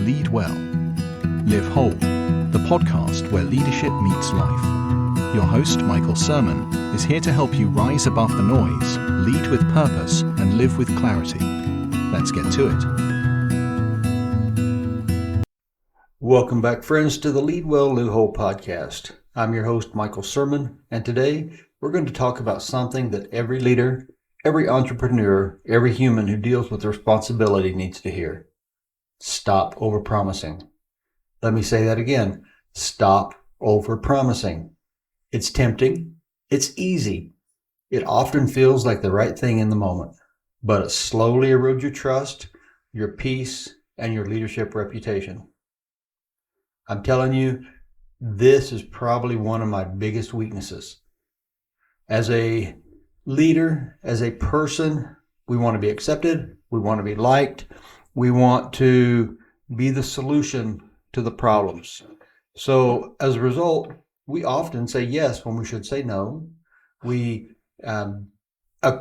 Lead Well, Live Whole, the podcast where leadership meets life. Your host, Michael Sirmon, is here to help you rise above the noise, lead with purpose, and live with clarity. Let's get to it. Welcome back, friends, to the LeadWellLiveWhole podcast. I'm your host, Michael Sirmon, and today we're going to talk about something that every leader, every entrepreneur, every human who deals with responsibility needs to hear. Stop overpromising. Let me say that again. Stop overpromising. It's tempting. It's easy. It often feels like the right thing in the moment, but it slowly erodes your trust, your peace, and your leadership reputation. I'm telling you, this is probably one of my biggest weaknesses. As a leader, as a person, we want to be accepted, we want to be liked, we want to be the solution to the problems. So as a result, we often say yes when we should say no. We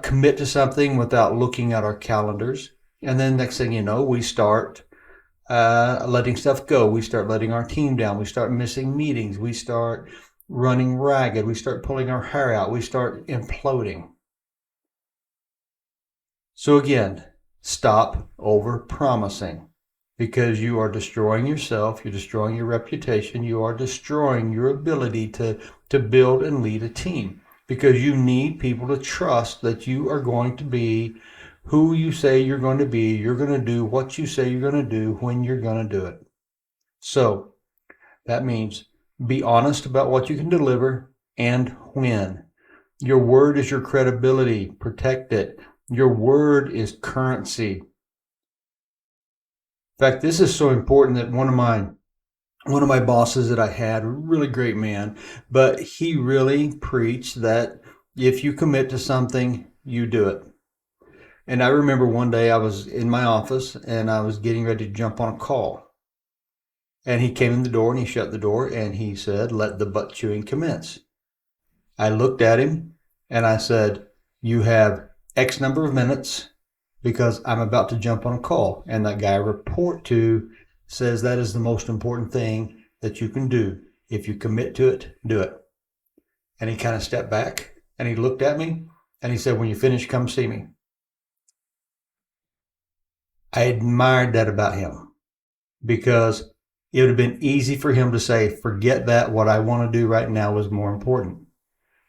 commit to something without looking at our calendars. And then next thing you know, we start letting stuff go. We start letting our team down. We start missing meetings. We start running ragged. We start pulling our hair out. We start imploding. So again, stop over-promising, because you are destroying yourself. You're destroying your reputation. You are destroying your ability to build and lead a team, because you need people to trust that you are going to be who you say you're going to be. You're going to do what you say you're going to do when you're going to do it. So that means be honest about what you can deliver and when. Your word is your credibility. Protect it. Your word is currency. In fact, this is so important that one of my bosses that I had, a really great man, but he really preached that if you commit to something, you do it. And I remember one day I was in my office and I was getting ready to jump on a call. And he came in the door and he shut the door and he said, "Let the butt chewing commence." I looked at him and I said, "You have X number of minutes because I'm about to jump on a call. And that guy I report to says that is the most important thing that you can do. If you commit to it, do it." And he kind of stepped back and he looked at me and he said, "When you finish, come see me." I admired that about him, because it would have been easy for him to say, "Forget that. What I want to do right now is more important."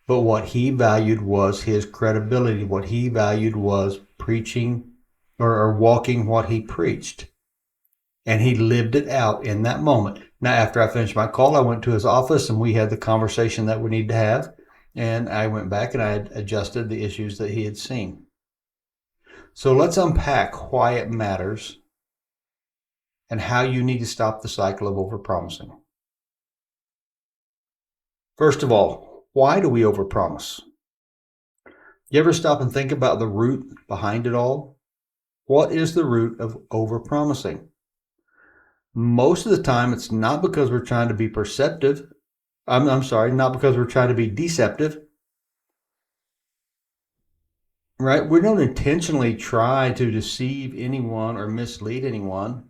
But what he valued was his credibility. What he valued was preaching or walking what he preached. And he lived it out in that moment. Now, after I finished my call, I went to his office and we had the conversation that we need to have. And I went back and I had adjusted the issues that he had seen. So let's unpack why it matters and how you need to stop the cycle of overpromising. First of all, why do we overpromise? You ever stop and think about the root behind it all? What is the root of overpromising? Most of the time, it's not because we're trying to be perceptive. Not because we're trying to be deceptive. Right? We don't intentionally try to deceive anyone or mislead anyone,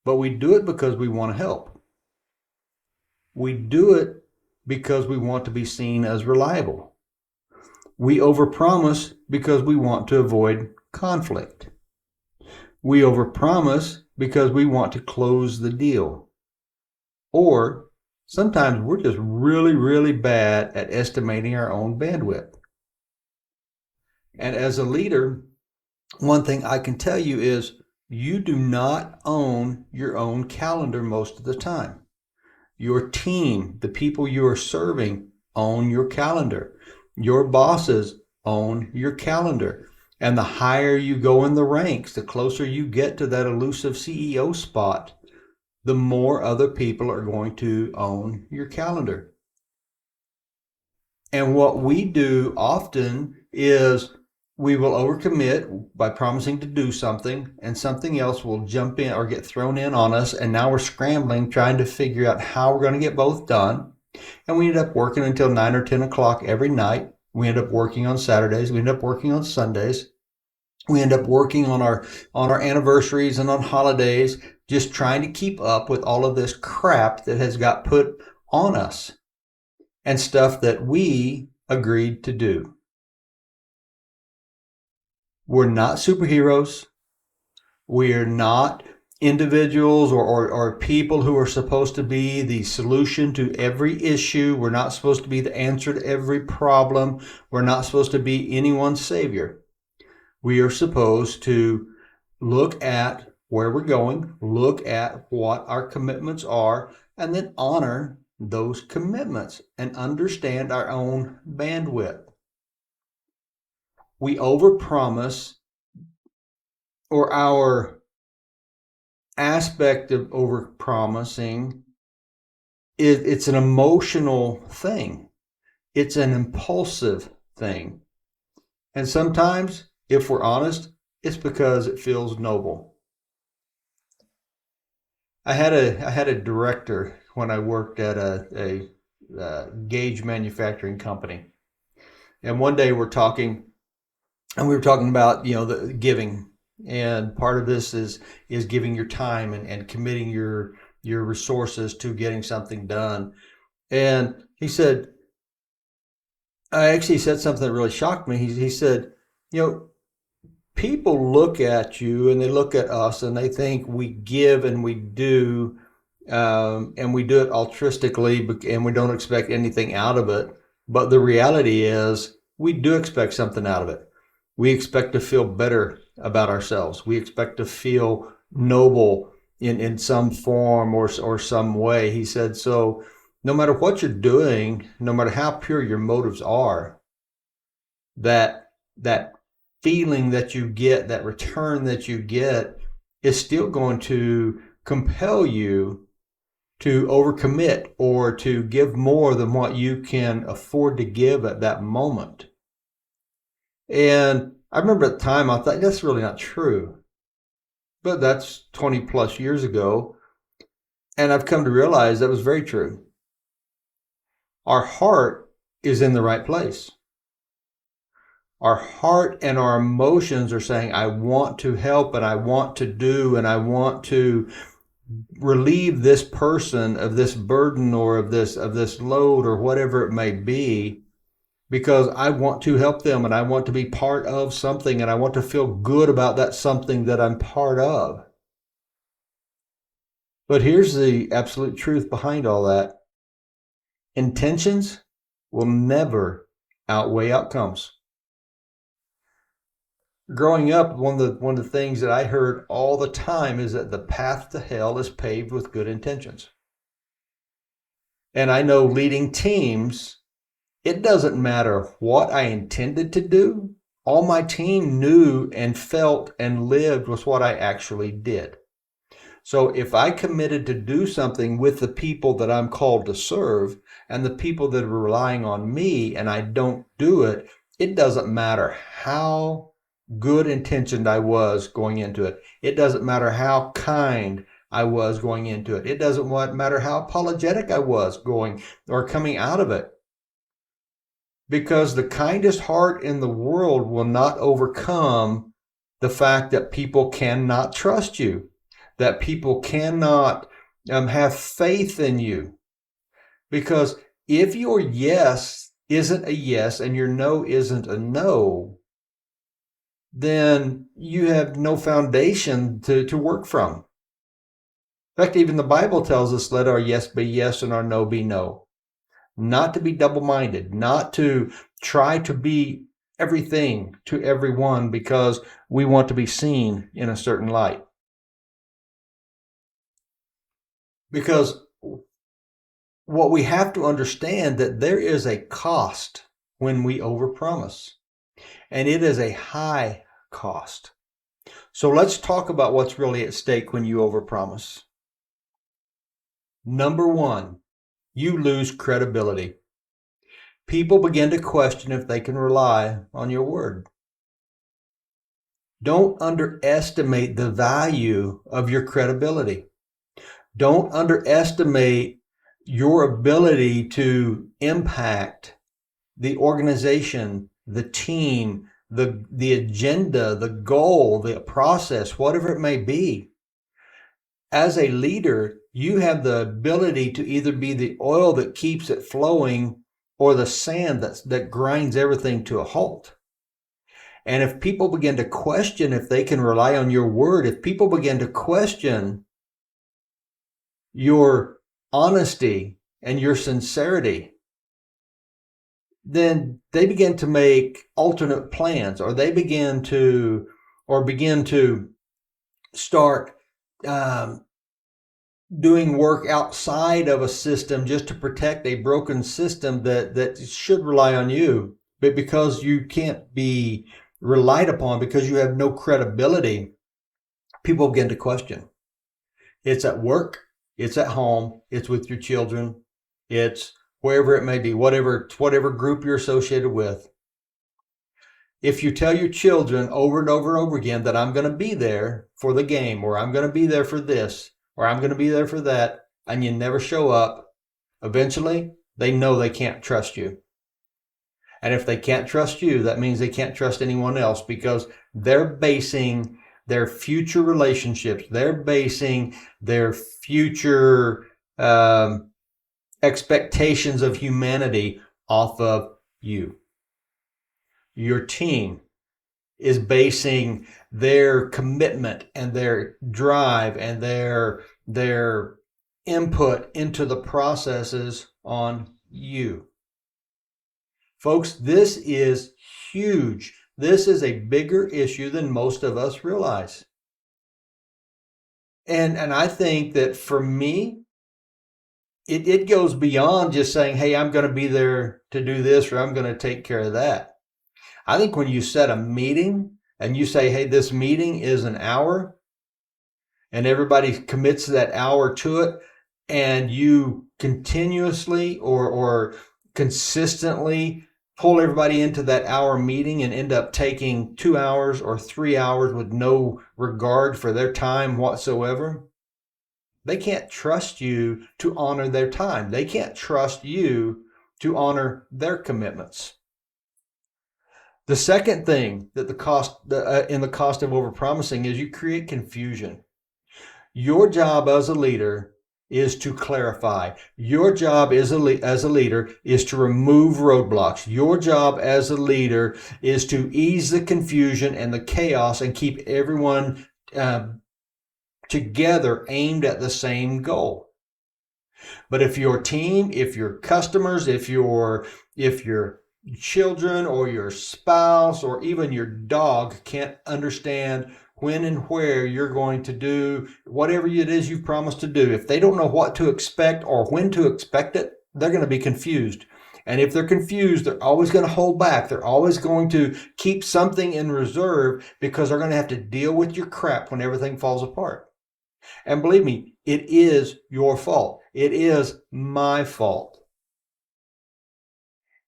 but we do it because we want to help. We do it because we want to be seen as reliable. We overpromise because we want to avoid conflict. We overpromise because we want to close the deal. Or sometimes we're just really, really bad at estimating our own bandwidth. And as a leader, one thing I can tell you is you do not own your own calendar most of the time. Your team, the people you are serving, own your calendar. Your bosses own your calendar. And the higher you go in the ranks, the closer you get to that elusive CEO spot, the more other people are going to own your calendar. And what we do often is we will overcommit by promising to do something, and something else will jump in or get thrown in on us. And now we're scrambling, trying to figure out how we're going to get both done. And we end up working until 9 or 10 o'clock every night. We end up working on Saturdays. We end up working on Sundays. We end up working on our anniversaries and on holidays, just trying to keep up with all of this crap that has got put on us and stuff that we agreed to do. We're not superheroes. We're not individuals or people who are supposed to be the solution to every issue. We're not supposed to be the answer to every problem. We're not supposed to be anyone's savior. We are supposed to look at where we're going, look at what our commitments are, and then honor those commitments and understand our own bandwidth. We overpromise, or our aspect of overpromising it's an emotional thing. It's an impulsive thing. And sometimes, if we're honest, it's because it feels noble. I had a director when I worked at a gauge manufacturing company. And one day we're talking, and we were talking about, the giving. And part of this is giving your time and committing your resources to getting something done. And he said, I actually said something that really shocked me. He said, people look at you and they look at us and they think we give and we do, and we do it altruistically, and we don't expect anything out of it. But the reality is we do expect something out of it. We expect to feel better about ourselves. We expect to feel noble in some form or some way. He said, so no matter what you're doing, no matter how pure your motives are, that feeling that you get, that return that you get, is still going to compel you to overcommit or to give more than what you can afford to give at that moment. And I remember at the time I thought, that's really not true. But that's 20 plus years ago. And I've come to realize that was very true. Our heart is in the right place. Our heart and our emotions are saying, I want to help and I want to do and I want to relieve this person of this burden or of this load or whatever it may be, because I want to help them and I want to be part of something and I want to feel good about that something that I'm part of. But here's the absolute truth behind all that. Intentions will never outweigh outcomes. Growing up, one of the things that I heard all the time is that the path to hell is paved with good intentions. And I know leading teams, it doesn't matter what I intended to do. All my team knew and felt and lived was what I actually did. So if I committed to do something with the people that I'm called to serve and the people that are relying on me and I don't do it, it doesn't matter how good intentioned I was going into it. It doesn't matter how kind I was going into it. It doesn't matter how apologetic I was going or coming out of it. Because the kindest heart in the world will not overcome the fact that people cannot trust you, that people cannot have faith in you. Because if your yes isn't a yes and your no isn't a no, then you have no foundation to work from. In fact, even the Bible tells us, let our yes be yes and our no be no. Not to be double-minded, not to try to be everything to everyone because we want to be seen in a certain light. Because what we have to understand that there is a cost when we overpromise, and it is a high cost. So let's talk about what's really at stake when you overpromise. Number one, you lose credibility. People begin to question if they can rely on your word. Don't underestimate the value of your credibility. Don't underestimate your ability to impact the organization, the team, the agenda, the goal, the process, whatever it may be. as a leader, you have the ability to either be the oil that keeps it flowing or the sand that grinds everything to a halt. And if people begin to question if they can rely on your word, if people begin to question your honesty and your sincerity, then they begin to make alternate plans, or they begin to start doing work outside of a system just to protect a broken system that should rely on you. But because you can't be relied upon, because you have no credibility, people begin to question. It's at work, it's at home, it's with your children, it's wherever it may be, whatever group you're associated with. If you tell your children over and over and over again that I'm going to be there for the game, or I'm going to be there for this, or I'm going to be there for that, and you never show up, eventually they know they can't trust you. And if they can't trust you, that means they can't trust anyone else, because they're basing their future relationships, they're basing their future expectations of humanity off of you. Your team is basing their commitment and their drive and their input into the processes on you. Folks, this is huge. This is a bigger issue than most of us realize. And I think that for me, it goes beyond just saying, hey, I'm going to be there to do this, or I'm going to take care of that. I think when you set a meeting and you say, hey, this meeting is an hour, and everybody commits that hour to it, and you continuously or consistently pull everybody into that hour meeting and end up taking 2 hours or 3 hours with no regard for their time whatsoever, they can't trust you to honor their time. They can't trust you to honor their commitments. The second thing that in the cost of overpromising is you create confusion. Your job as a leader is to clarify. Your job as a leader is to remove roadblocks. Your job as a leader is to ease the confusion and the chaos and keep everyone together, aimed at the same goal. But if your team, if your customers, if your children or your spouse or even your dog can't understand when and where you're going to do whatever it is you promised to do, if they don't know what to expect or when to expect it, they're going to be confused. And if they're confused, they're always going to hold back. They're always going to keep something in reserve, because they're going to have to deal with your crap when everything falls apart. And believe me, it is your fault. It is my fault.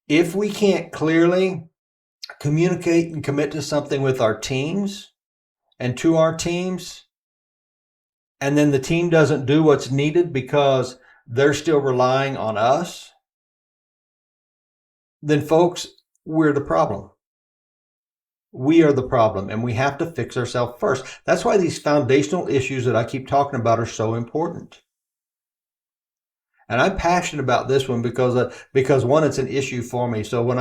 If we can't clearly communicate and commit to something with our teams and to our teams, and then the team doesn't do what's needed because they're still relying on us, then folks, we're the problem. We are the problem, and we have to fix ourselves first. That's why these foundational issues that I keep talking about are so important. And I'm passionate about this one because one, it's an issue for me. So when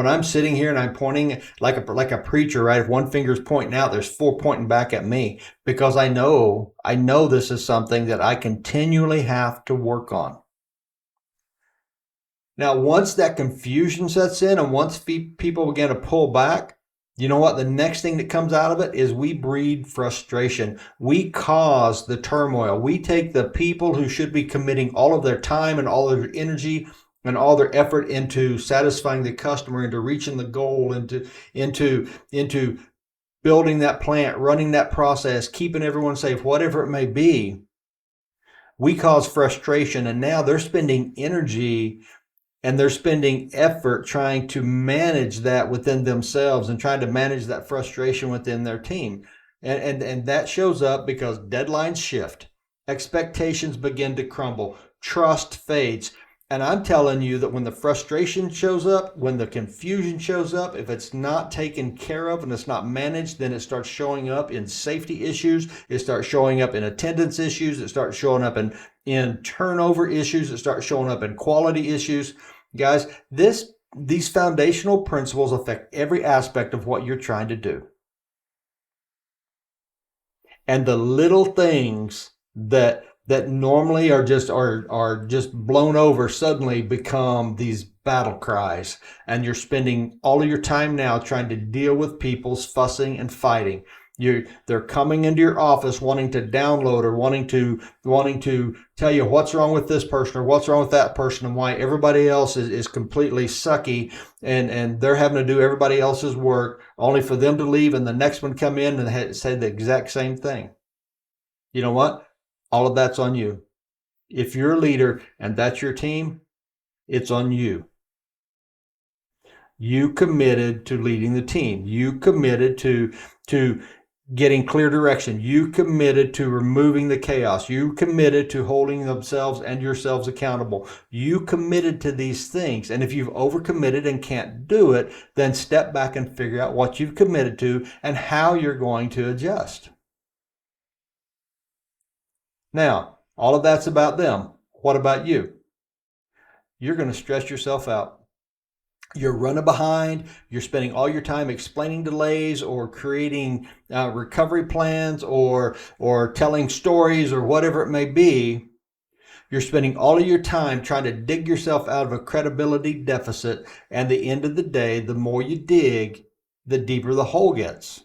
I'm sitting here and I'm pointing like a preacher, right? If one finger's pointing out, there's 4 pointing back at me, because I know this is something that I continually have to work on. Now, once that confusion sets in and once people begin to pull back, you know what? The next thing that comes out of it is we breed frustration. We cause the turmoil. We take the people who should be committing all of their time and all of their energy and all their effort into satisfying the customer, into reaching the goal, into building that plant, running that process, keeping everyone safe, whatever it may be. We cause frustration, and now they're spending energy and they're spending effort trying to manage that within themselves and trying to manage that frustration within their team. And that shows up because deadlines shift, expectations begin to crumble, trust fades, And I'm telling you that when the frustration shows up, when the confusion shows up, if it's not taken care of and it's not managed, then it starts showing up in safety issues. It starts showing up in attendance issues. It starts showing up in turnover issues. It starts showing up in quality issues. Guys, these foundational principles affect every aspect of what you're trying to do. And the little things that normally are just blown over suddenly become these battle cries, and you're spending all of your time now trying to deal with people's fussing and fighting. They're coming into your office wanting to download or wanting to tell you what's wrong with this person or what's wrong with that person and why everybody else is completely sucky, and they're having to do everybody else's work only for them to leave and the next one come in and say the exact same thing. You know what? All of that's on you. If you're a leader and that's your team, it's on you. You committed to leading the team. You committed to getting clear direction. You committed to removing the chaos. You committed to holding themselves and yourselves accountable. You committed to these things. And if you've overcommitted and can't do it, then step back and figure out what you've committed to and how you're going to adjust. Now, all of that's about them. What about you? You're going to stress yourself out. You're running behind. You're spending all your time explaining delays or creating recovery plans or telling stories or whatever it may be. You're spending all of your time trying to dig yourself out of a credibility deficit. And at the end of the day, the more you dig, the deeper the hole gets.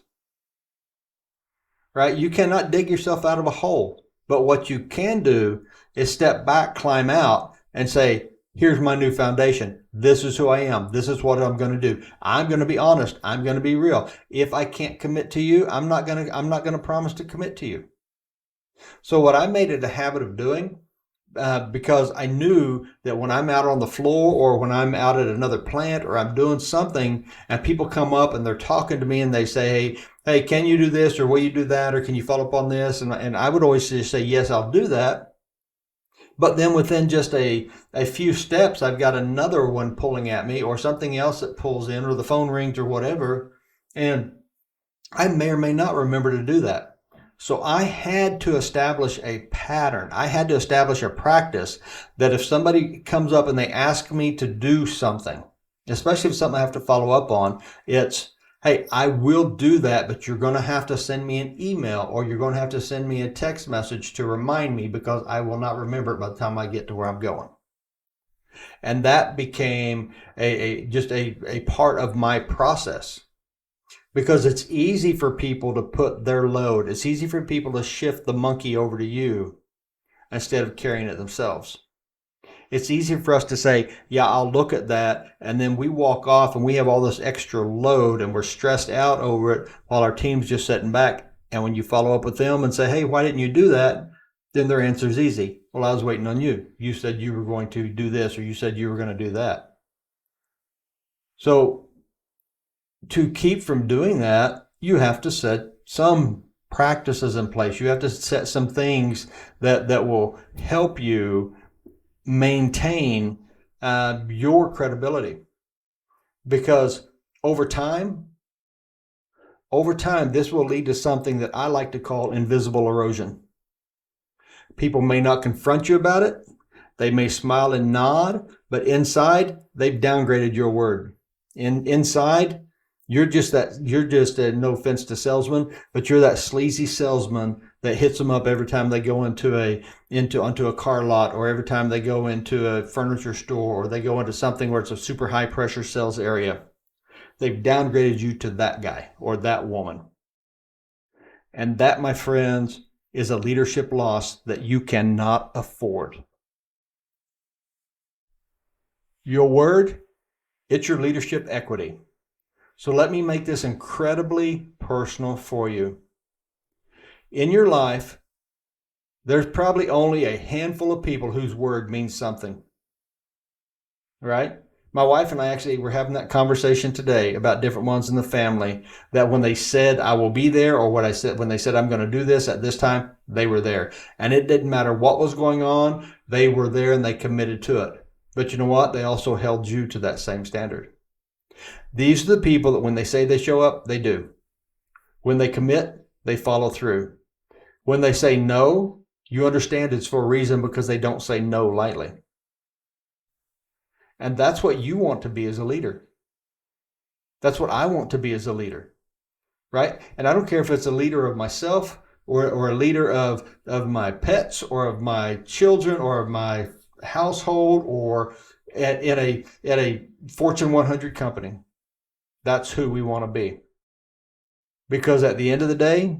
Right? You cannot dig yourself out of a hole. But what you can do is step back, climb out, and say, here's my new foundation. This is who I am. This is what I'm going to do. I'm going to be honest. I'm going to be real. If I can't commit to you, I'm not going to promise to commit to you. So what I made it a habit of doing, because I knew that when I'm out on the floor or when I'm out at another plant or I'm doing something and people come up and they're talking to me and they say, hey, can you do this or will you do that or can you follow up on this? And I would always just say, yes, I'll do that. But then within just a few steps, I've got another one pulling at me or something else that pulls in or the phone rings or whatever. And I may or may not remember to do that. So I had to establish a pattern. I had to establish a practice that if somebody comes up and they ask me to do something, especially if it's something I have to follow up on, it's, hey, I will do that, but you're going to have to send me an email or you're going to have to send me a text message to remind me because I will not remember it by the time I get to where I'm going. And that became just a part of my process. Because it's easy for people to put their load. It's easy for people to shift the monkey over to you instead of carrying it themselves. It's easy for us to say, yeah, I'll look at that. And then we walk off and we have all this extra load and we're stressed out over it while our team's just sitting back. And when you follow up with them and say, hey, why didn't you do that? Then their answer is easy. Well, I was waiting on you. You said you were going to do this or you said you were going to do that. So to keep from doing that, you have to set some practices in place. You have to set some things that will help you maintain your credibility. Because over time, this will lead to something that I like to call invisible erosion. People may not confront you about it. They may smile and nod, but inside, they've downgraded your word. Inside, you're just no offense to salesmen, but you're that sleazy salesman that hits them up every time they go onto a car lot or every time they go into a furniture store or they go into something where it's a super high pressure sales area. They've downgraded you to that guy or that woman. And that, my friends, is a leadership loss that you cannot afford. Your word, it's your leadership equity. So let me make this incredibly personal for you. In your life, there's probably only a handful of people whose word means something. Right? My wife and I actually were having that conversation today about different ones in the family that when they said, I will be there, or when they said, I'm going to do this at this time, they were there. And it didn't matter what was going on, they were there and they committed to it. But you know what? They also held you to that same standard. These are the people that when they say they show up, they do. When they commit, they follow through. When they say no, you understand it's for a reason because they don't say no lightly. And that's what you want to be as a leader. That's what I want to be as a leader, right? And I don't care if it's a leader of myself or a leader of my pets or of my children or of my household or at a Fortune 100 company. That's who we want to be. Because at the end of the day,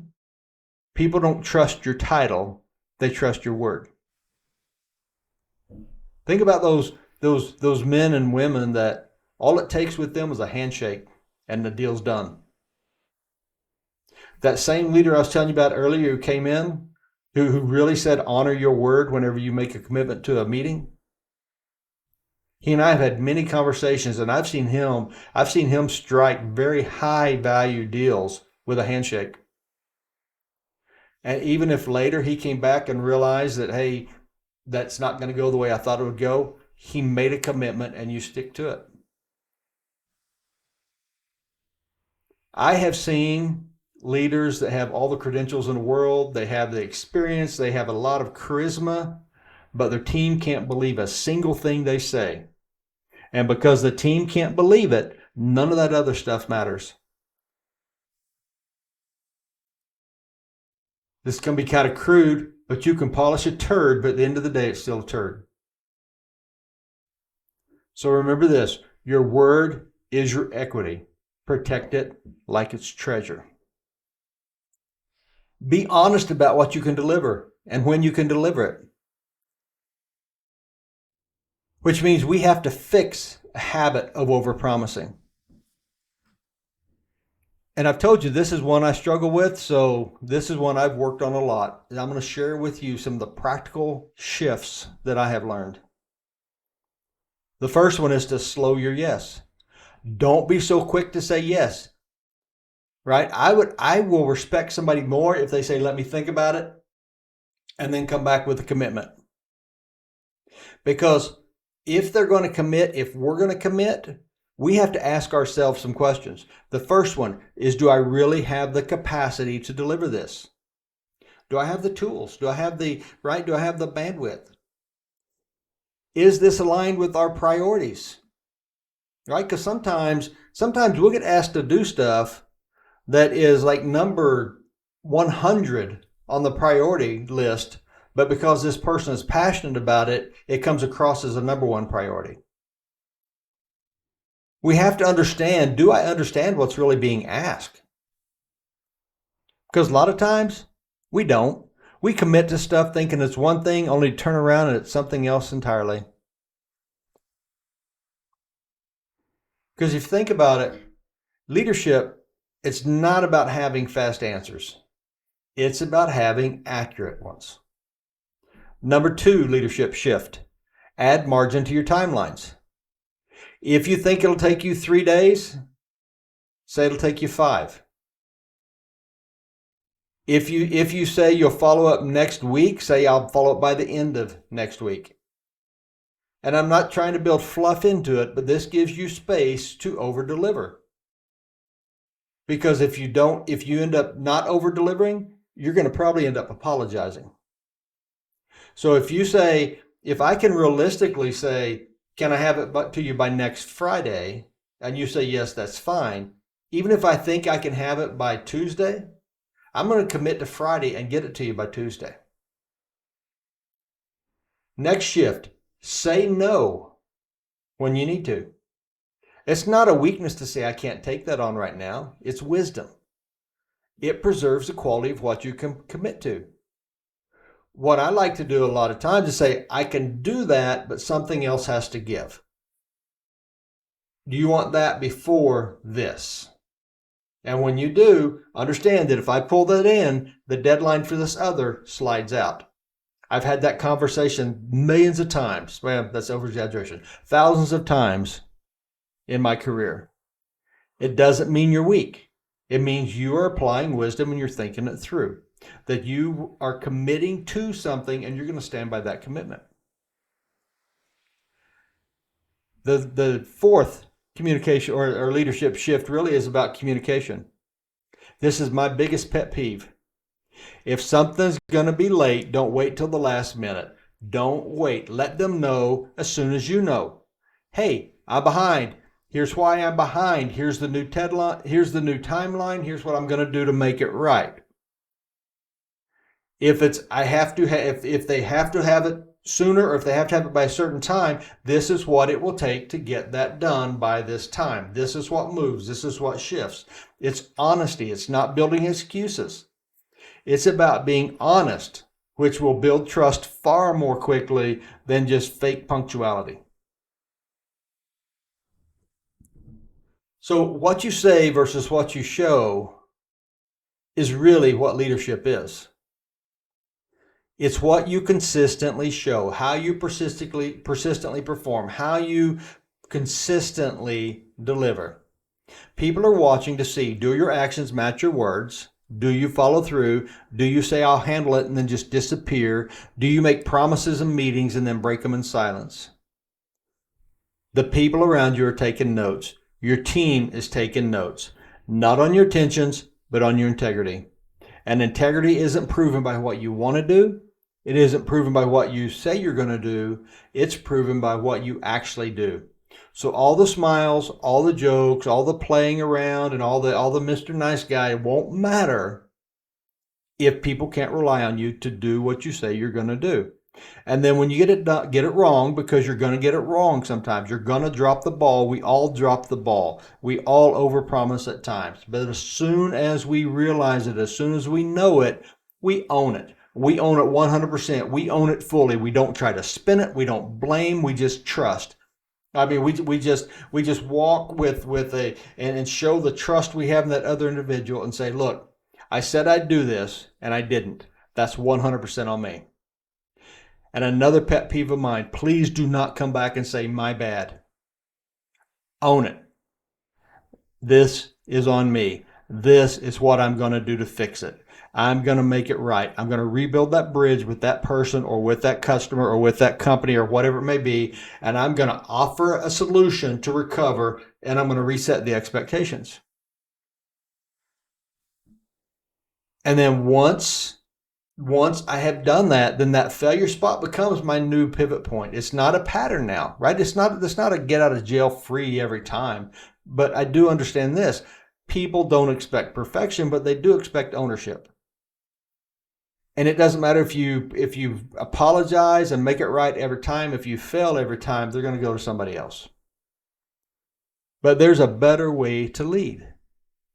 people don't trust your title, they trust your word. Think about those men and women that all it takes with them is a handshake and the deal's done. That same leader I was telling you about earlier who came in, who really said honor your word whenever you make a commitment to a meeting. He and I have had many conversations, and I've seen him strike very high value deals with a handshake. And even if later he came back and realized that, hey, that's not going to go the way I thought it would go, he made a commitment and you stick to it. I have seen leaders that have all the credentials in the world, they have the experience, they have a lot of charisma, but their team can't believe a single thing they say. And because the team can't believe it, none of that other stuff matters. This can be kind of crude, but you can polish a turd, but at the end of the day, it's still a turd. So remember this, your word is your equity. Protect it like it's treasure. Be honest about what you can deliver and when you can deliver it. Which means we have to fix a habit of overpromising. And I've told you this is one I struggle with, so this is one I've worked on a lot. And I'm going to share with you some of the practical shifts that I have learned. The first one is to slow your yes. Don't be so quick to say yes. Right? I will respect somebody more if they say, let me think about it, and then come back with a commitment. Because if they're going to commit, if we're going to commit, we have to ask ourselves some questions. The first one is, do I really have the capacity to deliver this? Do I have the tools? Do I have the bandwidth? Is this aligned with our priorities? Right? Because sometimes we'll get asked to do stuff that is like number 100 on the priority list, but because this person is passionate about it, it comes across as a number one priority. We have to understand, do I understand what's really being asked? Because a lot of times, we don't. We commit to stuff thinking it's one thing, only to turn around and it's something else entirely. Because if you think about it, leadership, it's not about having fast answers. It's about having accurate ones. Number 2, leadership shift. Add margin to your timelines. If you think it'll take you 3 days, say it'll take you 5. If you say you'll follow up next week, say I'll follow up by the end of next week. And I'm not trying to build fluff into it, but this gives you space to over-deliver. Because if you end up not over-delivering, you're going to probably end up apologizing. So if I can realistically say, can I have it to you by next Friday? And you say, yes, that's fine. Even if I think I can have it by Tuesday, I'm going to commit to Friday and get it to you by Tuesday. Next shift, say no when you need to. It's not a weakness to say I can't take that on right now. It's wisdom. It preserves the quality of what you can commit to. What I like to do a lot of times is say, I can do that, but something else has to give. Do you want that before this? And when you do, understand that if I pull that in, the deadline for this other slides out. I've had that conversation millions of times. Well, that's over-exaggeration. Thousands of times in my career. It doesn't mean you're weak. It means you are applying wisdom and you're thinking it through. That you are committing to something and you're going to stand by that commitment. The fourth communication or leadership shift really is about communication. This is my biggest pet peeve. If something's going to be late, don't wait till the last minute. Don't wait. Let them know as soon as you know. Hey, I'm behind. Here's why I'm behind. Here's the new deadline. Here's the new timeline. Here's what I'm going to do to make it right. If they have to have it sooner, or if they have to have it by a certain time, this is what it will take to get that done by this time. This is what moves. This is what shifts. It's honesty. It's not building excuses. It's about being honest, which will build trust far more quickly than just fake punctuality. So what you say versus what you show is really what leadership is. It's what you consistently show, how you persistently perform, how you consistently deliver. People are watching to see, do your actions match your words? Do you follow through? Do you say, I'll handle it, and then just disappear? Do you make promises in meetings and then break them in silence? The people around you are taking notes. Your team is taking notes, not on your intentions, but on your integrity. And integrity isn't proven by what you want to do. It isn't proven by what you say you're going to do. It's proven by what you actually do. So all the smiles, all the jokes, all the playing around, and all the Mr. Nice Guy won't matter if people can't rely on you to do what you say you're going to do. And then when you get it wrong, because you're going to get it wrong sometimes, you're going to drop the ball. We all drop the ball. We all overpromise at times. But as soon as we realize it, as soon as we know it, we own it. We own it 100%. We own it fully. We don't try to spin it. We don't blame. We just trust. I mean, we just walk and show the trust we have in that other individual and say, look, I said I'd do this and I didn't. That's 100% on me. And another pet peeve of mine, please do not come back and say, my bad. Own it. This is on me. This is what I'm going to do to fix it. I'm going to make it right. I'm going to rebuild that bridge with that person or with that customer or with that company or whatever it may be. And I'm going to offer a solution to recover, and I'm going to reset the expectations. And then once I have done that, then that failure spot becomes my new pivot point. It's not a pattern now, right? It's not a get out of jail free every time. But I do understand this. People don't expect perfection, but they do expect ownership. And it doesn't matter if you apologize and make it right every time. If you fail every time, they're going to go to somebody else. But there's a better way to lead.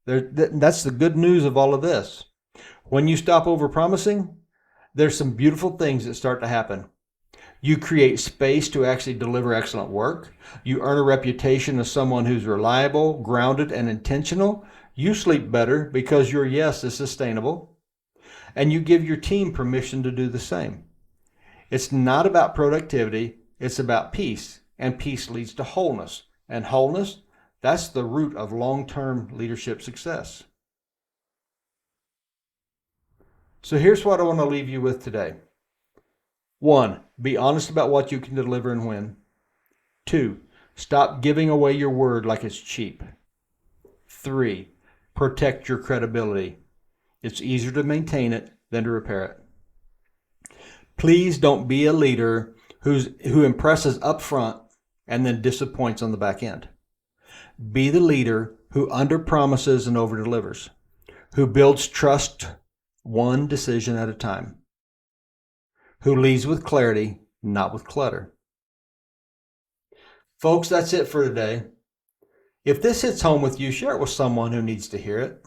That's the good news of all of this. When you stop overpromising, there's some beautiful things that start to happen. You create space to actually deliver excellent work. You earn a reputation as someone who's reliable, grounded, and intentional. You sleep better because your yes is sustainable. And you give your team permission to do the same. It's not about productivity. It's about peace. And peace leads to wholeness. And wholeness, that's the root of long-term leadership success. So here's what I want to leave you with today. 1, be honest about what you can deliver and when. 2, stop giving away your word like it's cheap. 3, protect your credibility. It's easier to maintain it than to repair it. Please don't be a leader who impresses up front and then disappoints on the back end. Be the leader who underpromises and overdelivers, who builds trust one decision at a time, who leads with clarity, not with clutter. Folks, that's it for today. If this hits home with you, share it with someone who needs to hear it.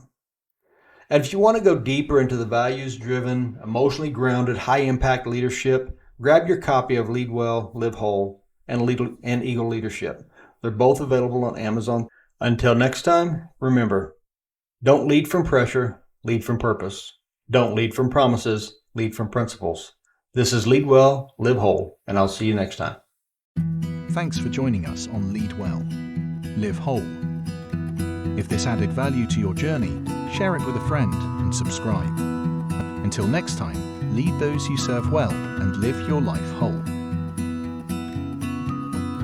And if you want to go deeper into the values-driven, emotionally grounded, high-impact leadership, grab your copy of Lead Well, Live Whole, and Eagle Leadership. They're both available on Amazon. Until next time, remember, don't lead from pressure, lead from purpose. Don't lead from promises, lead from principles. This is Lead Well, Live Whole, and I'll see you next time. Thanks for joining us on Lead Well, Live Whole. If this added value to your journey, share it with a friend and subscribe. Until next time, lead those you serve well and live your life whole.